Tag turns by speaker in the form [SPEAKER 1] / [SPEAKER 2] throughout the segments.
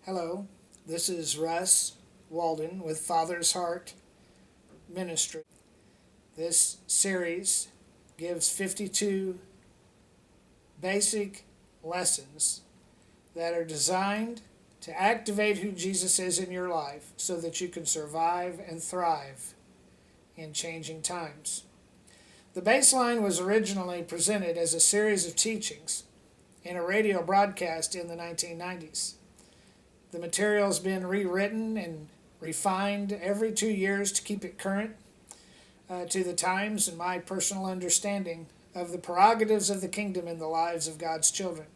[SPEAKER 1] Hello, this is Russ Walden with Father's Heart Ministry. This series gives 52 basic lessons that are designed to activate who Jesus is in your life so that you can survive and thrive in changing times. The baseline was originally presented as a series of teachings in a radio broadcast in the 1990s. The material's been rewritten and refined every 2 years to keep it current to the times and my personal understanding of the prerogatives of the kingdom in the lives of God's children.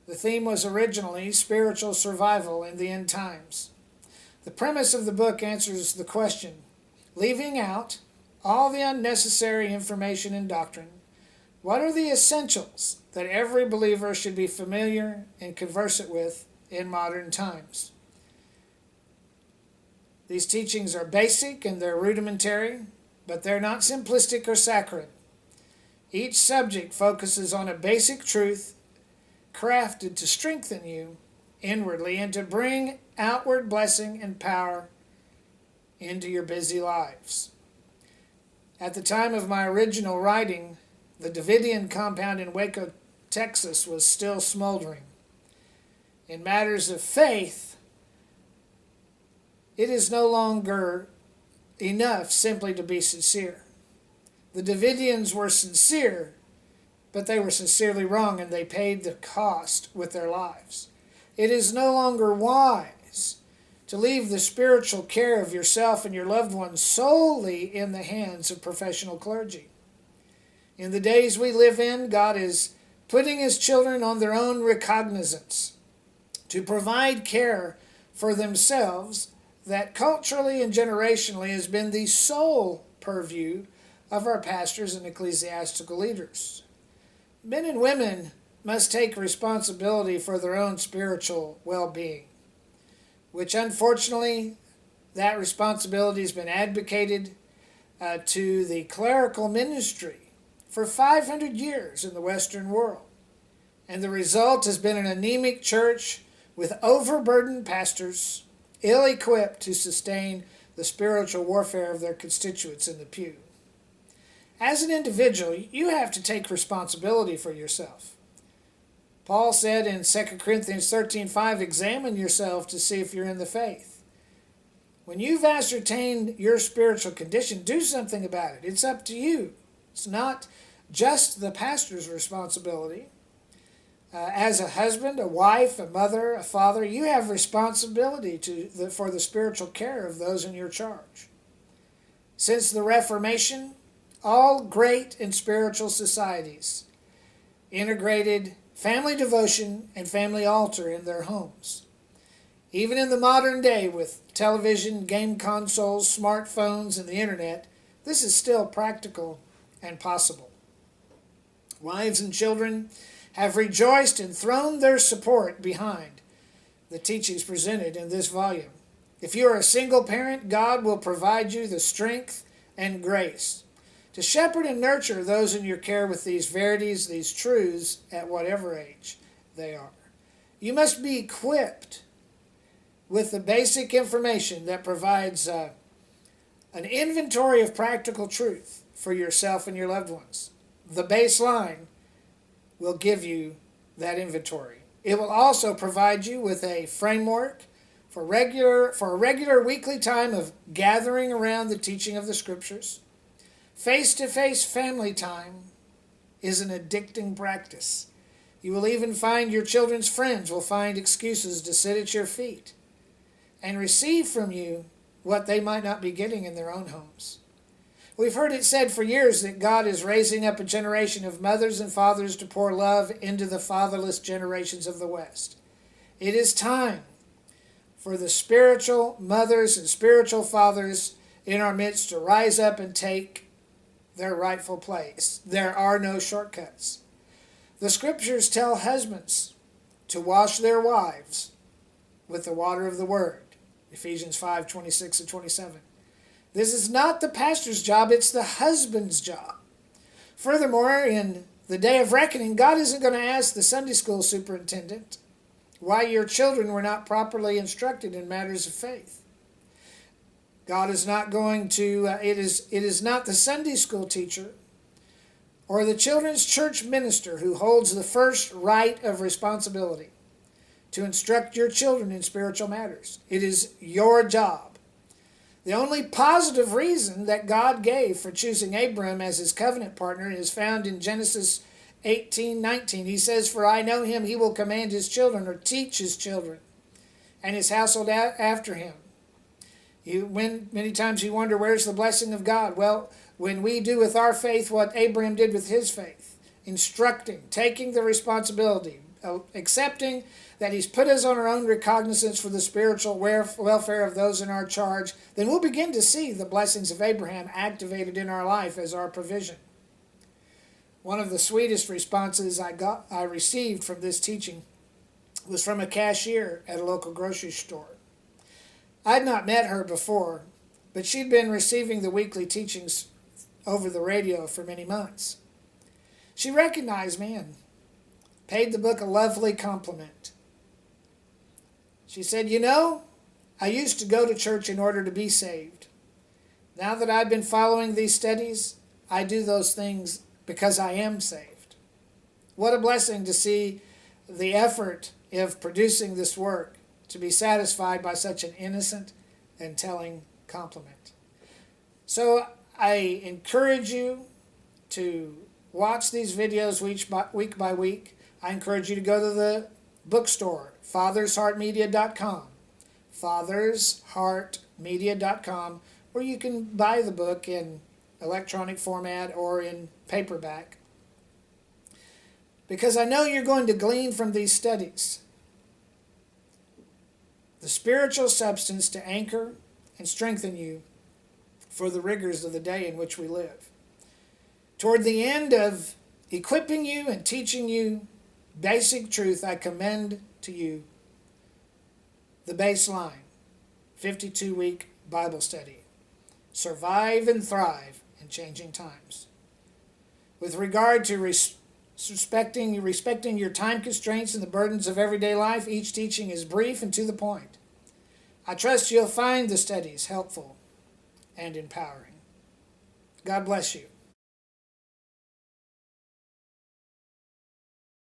[SPEAKER 1] The theme was originally spiritual survival in the end times. The premise of the book answers the question, leaving out all the unnecessary information and doctrine, what are the essentials that every believer should be familiar and conversant with in modern times? These teachings are basic and they're rudimentary, but they're not simplistic or saccharine. Each subject focuses on a basic truth crafted to strengthen you inwardly and to bring outward blessing and power into your busy lives. At the time of my original writing, the Davidian compound in Waco, Texas was still smoldering. In matters of faith, it is no longer enough simply to be sincere. The Davidians were sincere, but they were sincerely wrong and they paid the cost with their lives. It is no longer wise to leave the spiritual care of yourself and your loved ones solely in the hands of professional clergy. In the days we live in, God is putting His children on their own recognizance to provide care for themselves that culturally and generationally has been the sole purview of our pastors and ecclesiastical leaders. Men and women must take responsibility for their own spiritual well-being, which unfortunately that responsibility has been advocated to the clerical ministry for 500 years in the Western world. And the result has been an anemic church with overburdened pastors, ill-equipped to sustain the spiritual warfare of their constituents in the pew. As an individual, you have to take responsibility for yourself. Paul said in 2 Corinthians 13:5, examine yourself to see if you're in the faith. When you've ascertained your spiritual condition, do something about it. It's up to you. It's not just the pastor's responsibility. As a husband, a wife, a mother, a father, you have responsibility for the spiritual care of those in your charge. Since the Reformation, all great and spiritual societies integrated family devotion and family altar in their homes. Even in the modern day with television, game consoles, smartphones, and the internet, this is still practical and possible. Wives and children have rejoiced and thrown their support behind the teachings presented in this volume. If you are a single parent, God will provide you the strength and grace to shepherd and nurture those in your care with these verities, these truths, at whatever age they are. You must be equipped with the basic information that provides an inventory of practical truth for yourself and your loved ones. The baseline will give you that inventory. It will also provide you with a framework for a regular weekly time of gathering around the teaching of the Scriptures. Face-to-face family time is an addicting practice. You will even find your children's friends will find excuses to sit at your feet and receive from you what they might not be getting in their own homes. We've heard it said for years that God is raising up a generation of mothers and fathers to pour love into the fatherless generations of the West. It is time for the spiritual mothers and spiritual fathers in our midst to rise up and take their rightful place. There are no shortcuts. The Scriptures tell husbands to wash their wives with the water of the Word, Ephesians 5:26 and 27. This is not the pastor's job, it's the husband's job. Furthermore, in the day of reckoning, God isn't going to ask the Sunday school superintendent why your children were not properly instructed in matters of faith. God is not going to, it is not the Sunday school teacher or the children's church minister who holds the first right of responsibility to instruct your children in spiritual matters. It is your job. The only positive reason that God gave for choosing Abram as his covenant partner is found in Genesis 18:19. He says, "For I know him, he will command his children," or teach his children, "and his household after him." Many times you wonder, where's the blessing of God? Well, when we do with our faith what Abraham did with his faith, instructing, taking the responsibility, accepting that he's put us on our own recognizance for the spiritual welfare of those in our charge, then we'll begin to see the blessings of Abraham activated in our life as our provision. One of the sweetest responses I received from this teaching was from a cashier at a local grocery store. I'd not met her before, but she'd been receiving the weekly teachings over the radio for many months. She recognized me and paid the book a lovely compliment. She said, "You know, I used to go to church in order to be saved. Now that I've been following these studies, I do those things because I am saved." What a blessing to see the effort of producing this work to be satisfied by such an innocent and telling compliment. So I encourage you to watch these videos week by week. I encourage you to go to the bookstore, fathersheartmedia.com, fathersheartmedia.com, where you can buy the book in electronic format or in paperback. Because I know you're going to glean from these studies the spiritual substance to anchor and strengthen you for the rigors of the day in which we live. Toward the end of equipping you and teaching you basic truth, I commend to you the baseline 52-week Bible study. Survive and thrive in changing times. With regard to respecting your time constraints and the burdens of everyday life, each teaching is brief and to the point. I trust you'll find the studies helpful and empowering. God bless you.